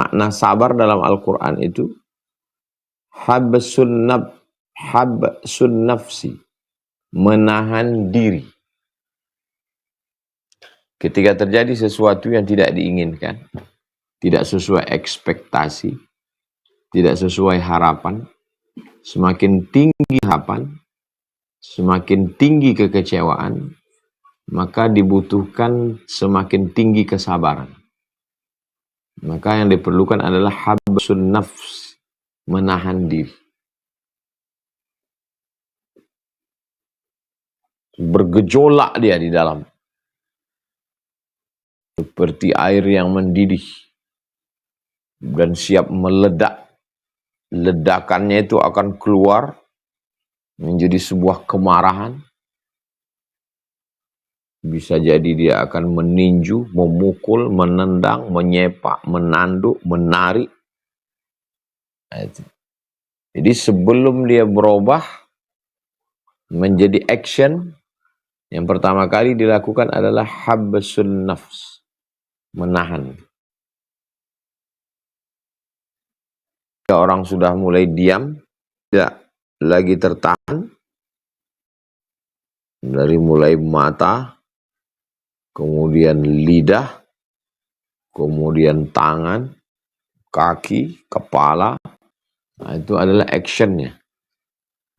makna sabar dalam Al-Quran itu habsun nafsi, menahan diri. Ketika terjadi sesuatu yang tidak diinginkan, tidak sesuai ekspektasi, tidak sesuai harapan, semakin tinggi harapan, semakin tinggi kekecewaan, maka dibutuhkan semakin tinggi kesabaran. Maka yang diperlukan adalah habsun nafs, menahan diri. Bergejolak dia di dalam. Seperti air yang mendidih dan siap meledak. Ledakannya itu akan keluar menjadi sebuah kemarahan. Bisa jadi dia akan meninju, memukul, menendang, menyepak, menanduk, menarik. Jadi sebelum dia berubah menjadi action, yang pertama kali dilakukan adalah habsun nafs, menahan. Jika orang sudah mulai diam, tidak lagi tertahan, dari mulai mata, kemudian lidah, kemudian tangan, kaki, kepala, nah, itu adalah actionnya.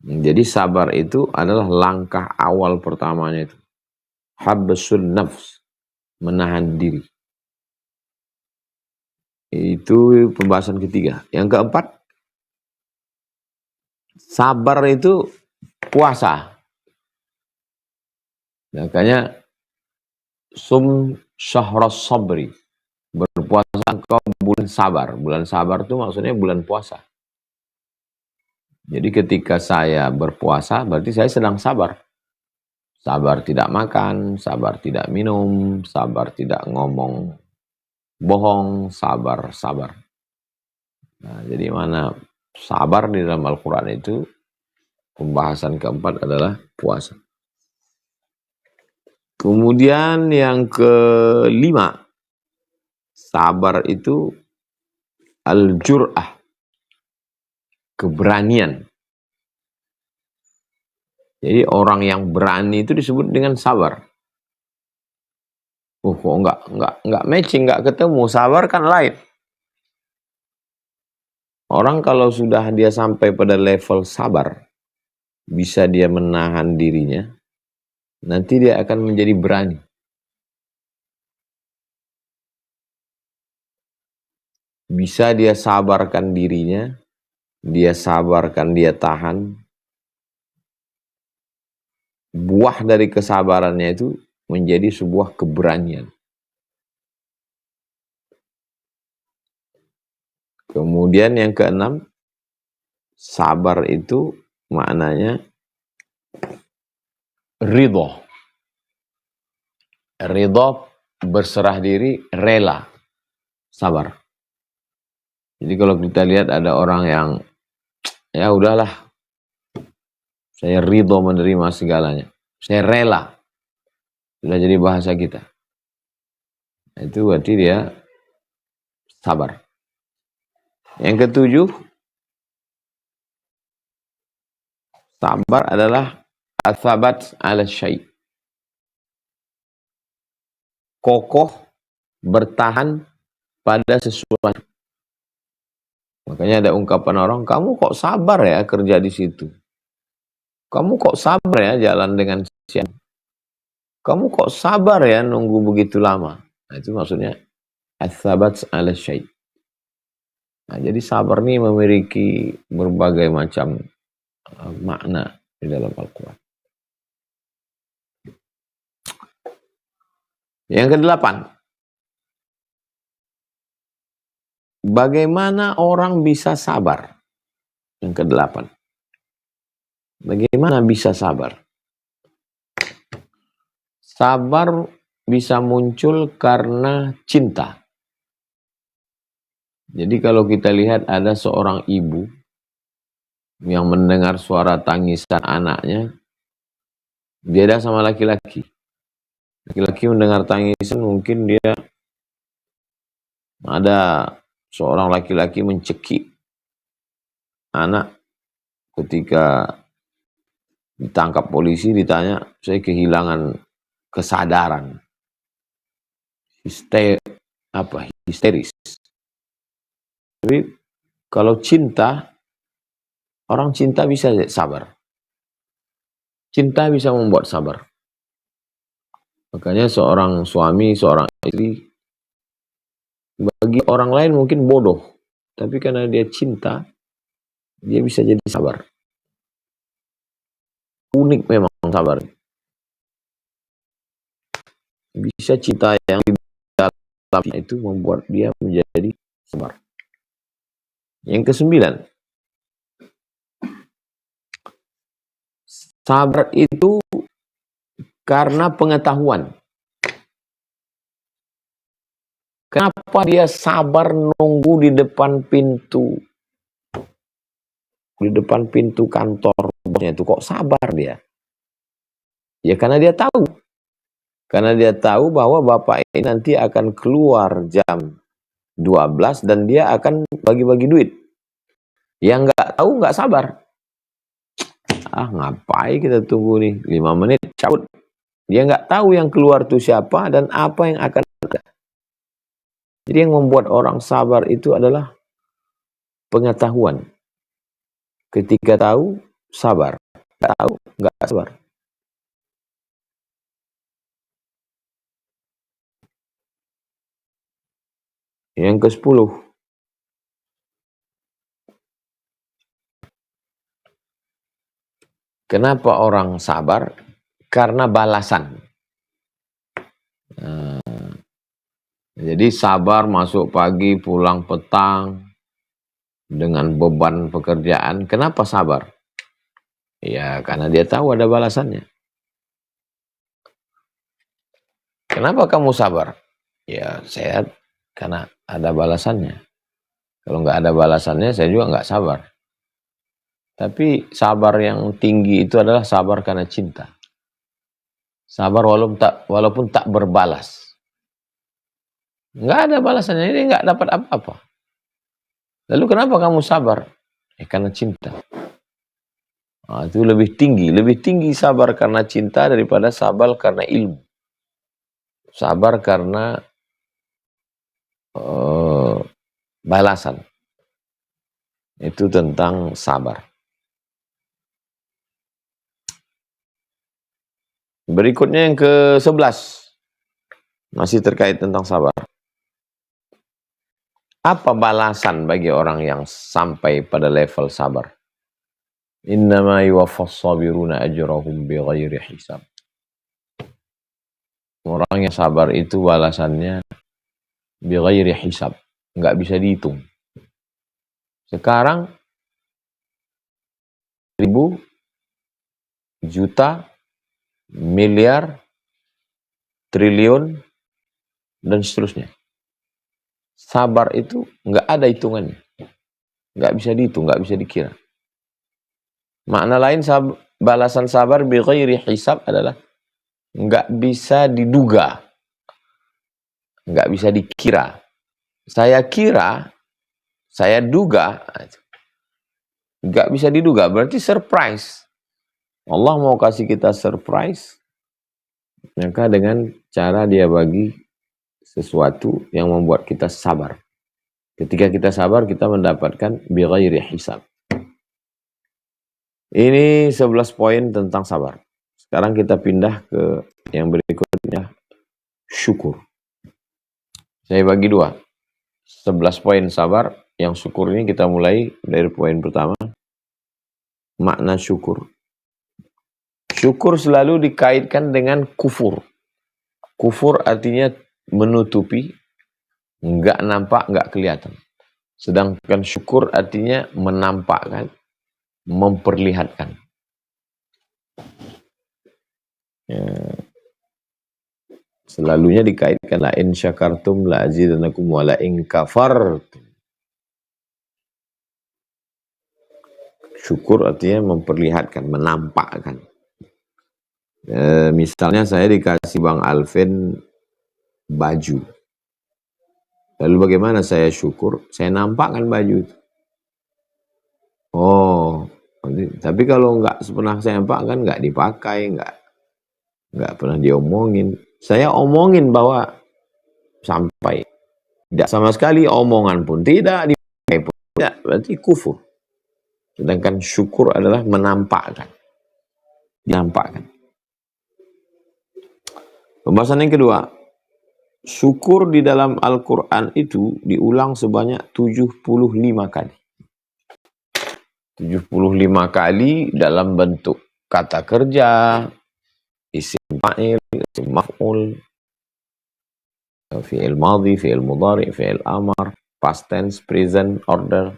Jadi sabar itu adalah langkah awal pertamanya itu. Habsun nafs, menahan diri. Itu pembahasan ketiga. Yang keempat, sabar itu puasa. Makanya sum syahras sabri, berpuasa engkau bulan sabar. Bulan sabar itu maksudnya bulan puasa. Jadi ketika saya berpuasa berarti saya sedang sabar. Sabar tidak makan, sabar tidak minum, sabar tidak ngomong bohong, sabar. Nah, jadi mana sabar di dalam Al-Quran itu, pembahasan keempat adalah puasa. Kemudian yang kelima, sabar itu al-jur'ah, keberanian. Jadi orang yang berani itu disebut dengan sabar. Kok enggak matching, enggak ketemu. Sabar kan lain. Orang kalau sudah dia sampai pada level sabar, bisa dia menahan dirinya, nanti dia akan menjadi berani. Bisa dia sabarkan dirinya, dia sabarkan, dia tahan. Buah dari kesabarannya itu menjadi sebuah keberanian. Kemudian yang keenam, sabar itu maknanya ridho. Ridho, berserah diri, rela, sabar. Jadi kalau kita lihat ada orang yang, ya udahlah, saya ridho menerima segalanya, saya rela, sudah jadi bahasa kita. Itu berarti dia sabar. Yang ketujuh, sabar adalah athabat ala syai', kokoh bertahan pada sesuatu. Makanya ada ungkapan orang, kamu kok sabar ya kerja di situ? Kamu kok sabar ya jalan dengan siang? Kamu kok sabar ya nunggu begitu lama? Nah, itu maksudnya athabat ala syai'. Nah, jadi sabar ini memiliki berbagai macam makna di dalam Al-Quran. Yang kedelapan, bagaimana orang bisa sabar? Yang kedelapan, bagaimana bisa sabar? Sabar bisa muncul karena cinta. Jadi kalau kita lihat ada seorang ibu yang mendengar suara tangisan anaknya, beda sama laki-laki. Laki-laki mendengar tangisan mungkin dia ada seorang laki-laki mencekik anak ketika ditangkap polisi, ditanya, saya kehilangan kesadaran, histeris. Tapi kalau cinta, orang cinta bisa sabar. Cinta bisa membuat sabar. Makanya seorang suami, seorang istri, bagi orang lain mungkin bodoh, tapi karena dia cinta, dia bisa jadi sabar. Unik memang sabar. Bisa cinta yang di dalam itu membuat dia menjadi sabar. Yang ke-9, sabar itu karena pengetahuan. Kenapa dia sabar nunggu di depan pintu? Di depan pintu kantor bosnya itu kok sabar dia? Ya karena dia tahu. Karena dia tahu bahwa bapak ini nanti akan keluar jam 12 dan dia akan bagi-bagi duit. Yang nggak tahu nggak sabar. Ah, ngapain kita tunggu nih 5 menit cabut. Dia nggak tahu yang keluar itu siapa dan apa yang akan ada. Jadi yang membuat orang sabar itu adalah pengetahuan. Ketika tahu, sabar. Nggak tahu, nggak sabar. Yang ke-10, kenapa orang sabar? Karena balasan. Jadi sabar masuk pagi, pulang petang, dengan beban pekerjaan. Kenapa sabar? Ya karena dia tahu ada balasannya. Kenapa kamu sabar? Ya saya karena ada balasannya. Kalau nggak ada balasannya saya juga nggak sabar. Tapi sabar yang tinggi itu adalah sabar karena cinta. Sabar walaupun tak berbalas. Nggak ada balasannya, ini nggak dapat apa-apa. Lalu kenapa kamu sabar? Karena cinta. Nah, itu lebih tinggi sabar karena cinta daripada sabar karena ilmu. Sabar karena balasan. Itu tentang sabar. Berikutnya yang ke-11. Masih terkait tentang sabar. Apa balasan bagi orang yang sampai pada level sabar? Innama yuwaffas sabiruna ajrahum bighairi hisab. Orang yang sabar itu balasannya bighairi hisab, nggak bisa dihitung. Sekarang 1000, juta, miliar, triliun, dan seterusnya. Sabar itu nggak ada hitungannya. Nggak bisa dihitung, nggak bisa dikira. Makna lain balasan sabar bighairi hisab adalah nggak bisa diduga. Nggak bisa dikira. Saya kira, saya duga, nggak bisa diduga. Berarti surprise. Allah mau kasih kita surprise, maka dengan cara dia bagi sesuatu yang membuat kita sabar. Ketika kita sabar, kita mendapatkan bighairi hisab. Ini 11 poin tentang sabar. Sekarang kita pindah ke yang berikutnya, syukur. Saya bagi 2. 11 poin sabar, yang syukur ini kita mulai dari poin pertama. Makna syukur. Syukur selalu dikaitkan dengan kufur. Kufur artinya menutupi, nggak nampak, nggak kelihatan. Sedangkan syukur artinya menampakkan, memperlihatkan. Ya. Selalunya dikaitkan la in syakartum la azidannakum wa la in kafartum. Syukur artinya memperlihatkan, menampakkan. Misalnya saya dikasih Bang Alvin baju. Lalu bagaimana saya syukur? Saya nampakkan baju itu. Oh, tapi kalau nggak pernah saya nampakkan, nggak dipakai, nggak pernah diomongin. Saya omongin bahwa sampai. Tidak sama sekali omongan pun tidak, dipakai pun tidak, berarti kufur. Sedangkan syukur adalah menampakkan. Dinampakkan. Pembahasan yang kedua, syukur di dalam Al-Quran itu diulang sebanyak 75 kali. 75 kali dalam bentuk kata kerja, isim fa'il, isim maf'ul, fi'il madhi, fi'il mudhari, fi'il amar, past tense, present, order.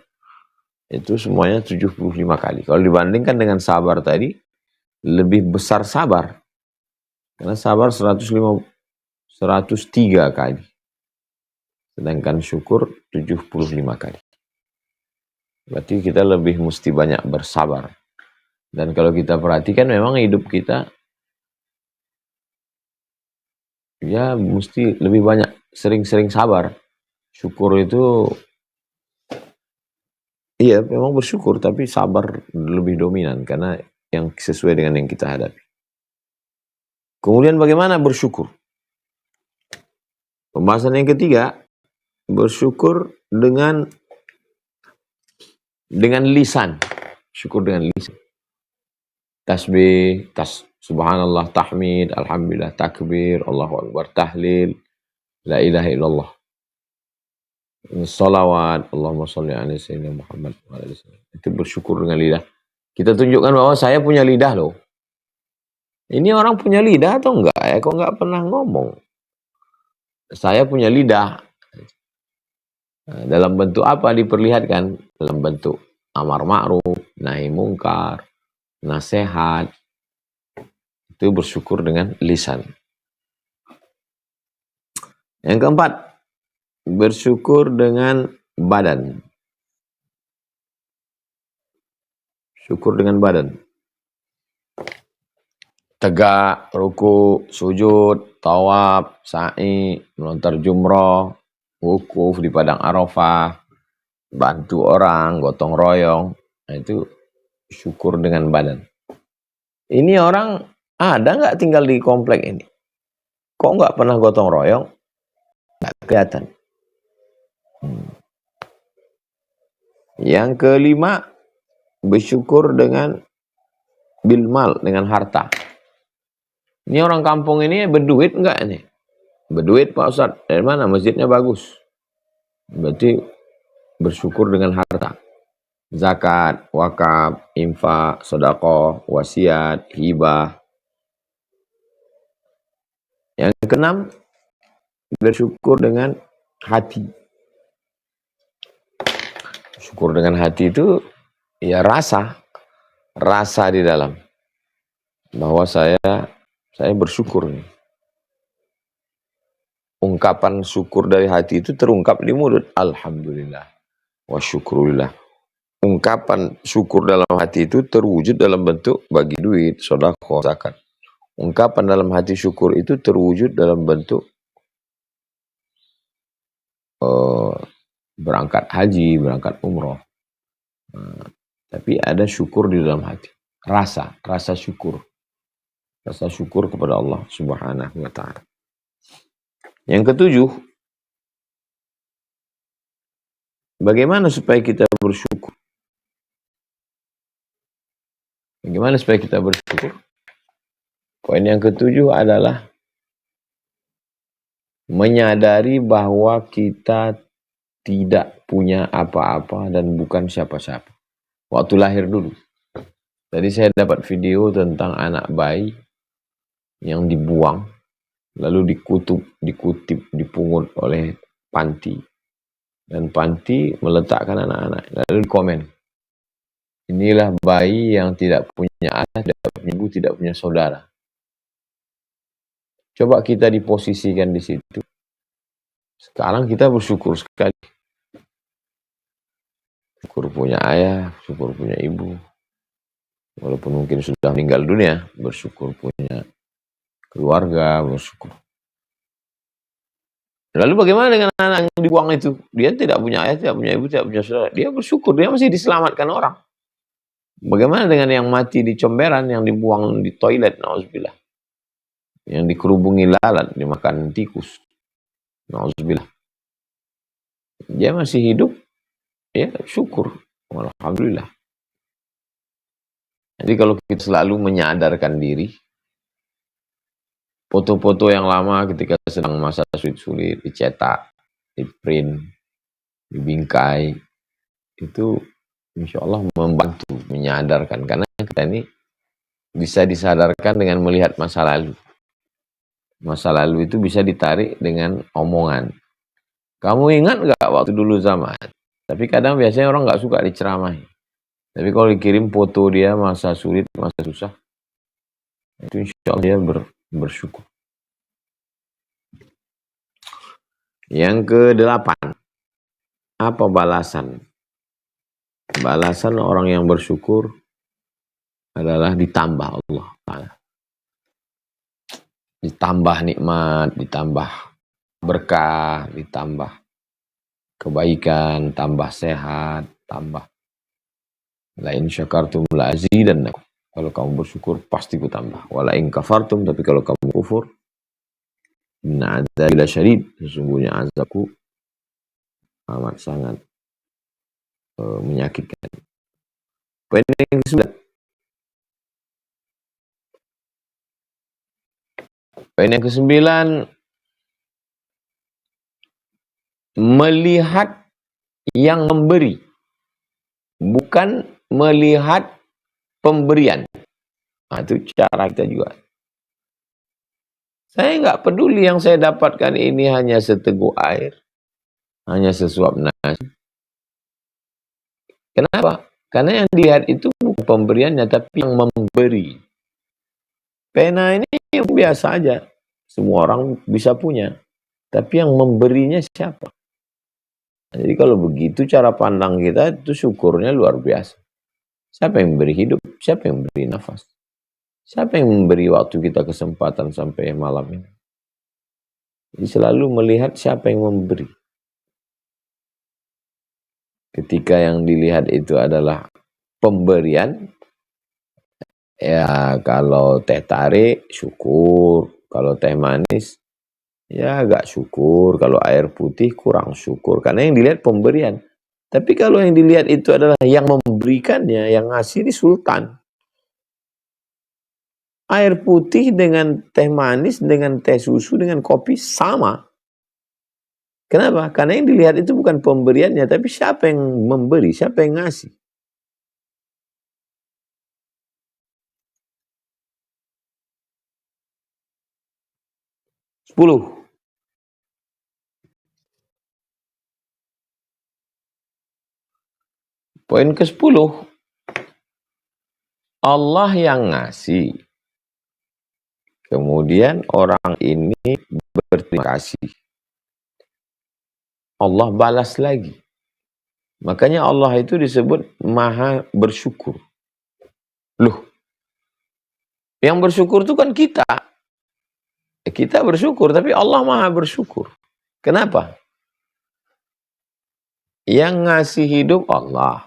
Itu semuanya 75 kali. Kalau dibandingkan dengan sabar tadi, lebih besar sabar. Karena sabar 103 kali. Sedangkan syukur 75 kali. Berarti kita lebih mesti banyak bersabar. Dan kalau kita perhatikan memang hidup kita ya mesti lebih banyak sering-sering sabar. Syukur itu iya memang bersyukur, tapi sabar lebih dominan karena yang sesuai dengan yang kita hadapi. Kemudian bagaimana bersyukur? Pembahasan yang ketiga, bersyukur dengan lisan. Syukur dengan lisan. Tasbih, subhanallah, tahmid, alhamdulillah, takbir, Allahu akbar, tahlil, la ilaha illallah. Salawat, Allahumma sholli ala sayyidina Muhammad. Itu bersyukur dengan lidah. Kita tunjukkan bahwa saya punya lidah loh. Ini orang punya lidah atau enggak ya? Kok enggak pernah ngomong? Saya punya lidah. Dalam bentuk apa diperlihatkan? Dalam bentuk amar ma'ruf, nahi mungkar, nasihat. Itu bersyukur dengan lisan. Yang keempat, bersyukur dengan badan. Syukur dengan badan. Tegak, ruku, sujud, tawaf, sa'i, melontar jumroh, wukuf di padang Arafah, bantu orang, gotong royong. Nah, itu syukur dengan badan. Ini orang ada nggak tinggal di komplek ini? Kok nggak pernah gotong royong? Nggak kelihatan. Yang kelima, bersyukur dengan bilmal, dengan harta. Ini orang kampung ini berduit enggak ini? Berduit Pak Ustadz, dari mana? Masjidnya bagus. Berarti bersyukur dengan harta. Zakat, wakaf, infak, sedekah, wasiat, hibah. Yang keenam, bersyukur dengan hati. Syukur dengan hati itu ya rasa di dalam bahwa saya bersyukur. Ungkapan syukur dari hati itu terungkap di mulut. Alhamdulillah wa syukurillah. Ungkapan syukur dalam hati itu terwujud dalam bentuk bagi duit, sedekah, zakat. Ungkapan dalam hati syukur itu terwujud dalam bentuk berangkat haji, berangkat umroh. Tapi ada syukur di dalam hati. Rasa syukur. Rasa syukur kepada Allah Subhanahu wa ta'ala. Yang ketujuh, bagaimana supaya kita bersyukur? Bagaimana supaya kita bersyukur? Poin yang ketujuh adalah menyadari bahwa kita tidak punya apa-apa dan bukan siapa-siapa. Waktu lahir dulu. Tadi saya dapat video tentang anak bayi yang dibuang, lalu dikutip, dipungut oleh panti. Dan panti meletakkan anak-anak. Lalu komen, inilah bayi yang tidak punya ayah, tidak punya ibu, tidak punya saudara. Coba kita diposisikan di situ. Sekarang kita bersyukur sekali. Syukur punya ayah, syukur punya ibu. Walaupun mungkin sudah meninggal dunia, bersyukur punya keluarga, bersyukur. Lalu bagaimana dengan anak yang dibuang itu? Dia tidak punya ayah, tidak punya ibu, tidak punya saudara. Dia bersyukur, dia masih diselamatkan orang. Bagaimana dengan yang mati di comberan, yang dibuang di toilet, na'udzubillah. Yang dikerubungi lalat, dimakan tikus. Na'udzubillah. Dia masih hidup, ya syukur. Alhamdulillah. Jadi kalau kita selalu menyadarkan diri, foto-foto yang lama ketika sedang masa sulit-sulit, dicetak, di-print, dibingkai, itu insya Allah membantu, menyadarkan. Karena kita ini bisa disadarkan dengan melihat masa lalu. Masa lalu itu bisa ditarik dengan omongan. Kamu ingat nggak waktu dulu zaman? Tapi kadang biasanya orang nggak suka diceramahi. Tapi kalau dikirim foto dia masa sulit, masa susah, itu insya Allah dia bersyukur. Yang ke-8, apa balasan? Balasan orang yang bersyukur adalah ditambah Allah Ta'ala. Ditambah nikmat, ditambah berkah, ditambah kebaikan, tambah sehat, tambah. La in syakartum la azidannakum. Kalau kamu bersyukur pasti ku tambah. Wala in kafartum, tapi kalau kamu kufur, inna adzabi lasyadid, sesungguhnya azabku amat sangat menyakitkan. Poin yang ke-9. Poin yang ke-9, melihat yang memberi, bukan melihat pemberian. Nah, itu cara kita juga. Saya nggak peduli yang saya dapatkan ini hanya seteguk air, hanya sesuap nasi. Kenapa? Karena yang dilihat itu bukan pemberiannya, tapi yang memberi. Pena ini biasa aja, semua orang bisa punya. Tapi yang memberinya siapa? Jadi kalau begitu cara pandang kita, itu syukurnya luar biasa. Siapa yang memberi hidup? Siapa yang memberi nafas? Siapa yang memberi waktu kita kesempatan sampai malam ini? Jadi selalu melihat siapa yang memberi. Ketika yang dilihat itu adalah pemberian, ya kalau teh tarik, syukur. Kalau teh manis, ya agak syukur. Kalau air putih, kurang syukur. Karena yang dilihat pemberian. Tapi kalau yang dilihat itu adalah yang memberikannya, yang ngasih ini sultan. Air putih dengan teh manis, dengan teh susu, dengan kopi sama. Kenapa? Karena yang dilihat itu bukan pemberiannya, tapi siapa yang memberi, siapa yang ngasih. Sepuluh. Poin ke-10. Allah yang ngasih. Kemudian orang ini berterima kasih. Allah balas lagi. Makanya Allah itu disebut maha bersyukur. Loh, yang bersyukur itu kan kita. Kita bersyukur, tapi Allah maha bersyukur. Kenapa? Yang ngasih hidup Allah.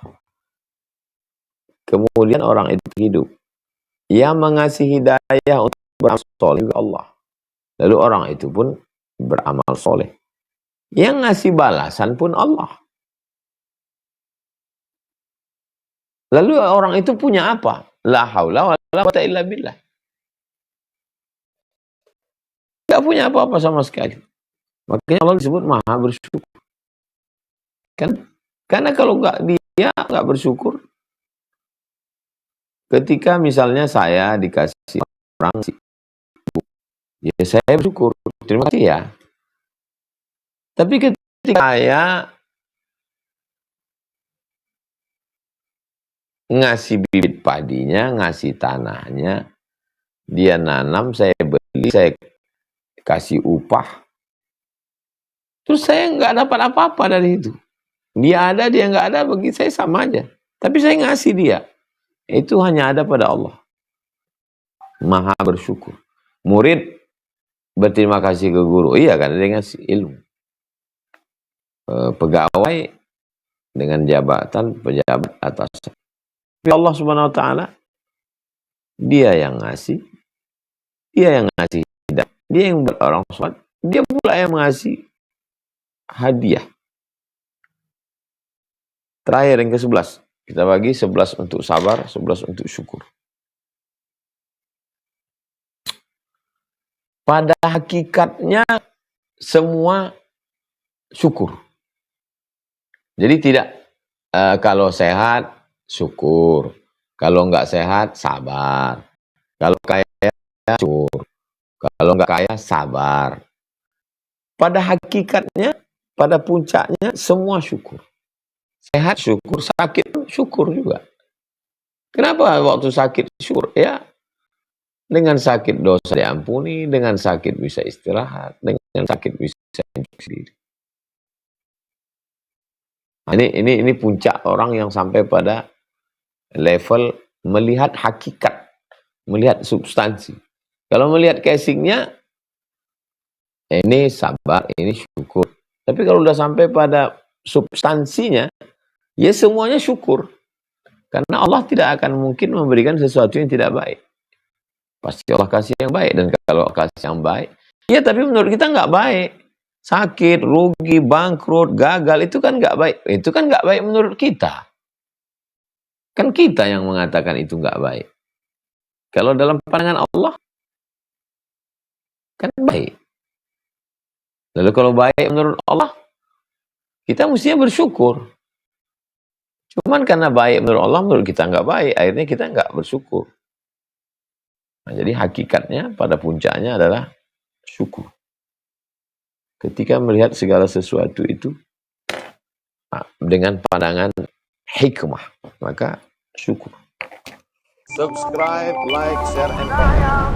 Kemudian orang itu hidup. Yang mengasih hidayah untuk beramal soleh Allah. Lalu orang itu pun beramal soleh. Yang ngasih balasan pun Allah. Lalu orang itu punya apa? La haula wala quwwata illa billah. Tidak punya apa-apa sama sekali. Makanya Allah disebut maha bersyukur. Karena kalau dia nggak bersyukur, ketika misalnya saya dikasih orang, ya saya bersyukur, terima kasih ya. Tapi ketika saya ngasih bibit padinya, ngasih tanahnya, dia nanam, saya beli, saya kasih upah, terus saya nggak dapat apa-apa dari itu. Dia ada, dia nggak ada, bagi saya sama aja. Tapi saya ngasih dia. Itu hanya ada pada Allah. Maha bersyukur. Murid berterima kasih ke guru. Iya kan, dia ngasih ilmu. pegawai dengan jabatan pejabat atas. Tapi Allah Subhanahu wa taala, dia yang ngasih, dia yang ngasih hidayah, dia yang buat orang sholat, dia pula yang ngasih hadiah. Terakhir yang ke-11, kita bagi 11 untuk sabar, 11 untuk syukur. Pada hakikatnya semua syukur. Jadi tidak kalau sehat syukur, kalau nggak sehat sabar, kalau kaya syukur, kalau nggak kaya sabar. Pada hakikatnya, pada puncaknya semua syukur. Sehat syukur, sakit syukur juga. Kenapa waktu sakit syukur? Ya, dengan sakit dosa diampuni, dengan sakit bisa istirahat, dengan sakit bisa hidup sendiri. Nah, ini puncak orang yang sampai pada level melihat hakikat, melihat substansi. Kalau melihat casingnya, ini sabar, ini syukur. Tapi kalau udah sampai pada substansinya, ya semuanya syukur. Karena Allah tidak akan mungkin memberikan sesuatu yang tidak baik. Pasti Allah kasih yang baik. Dan kalau kasih yang baik, ya tapi menurut kita nggak baik. Sakit, rugi, bangkrut, gagal, itu kan nggak baik. Itu kan nggak baik menurut kita. Kan kita yang mengatakan itu nggak baik. Kalau dalam pandangan Allah, kan baik. Lalu kalau baik menurut Allah, kita mestinya bersyukur. Cuman karena baik menurut Allah, menurut kita nggak baik, akhirnya kita nggak bersyukur. Nah, jadi hakikatnya pada puncaknya adalah syukur. Ketika melihat segala sesuatu itu dengan pandangan hikmah, maka syukur. Subscribe, like, share, and comment.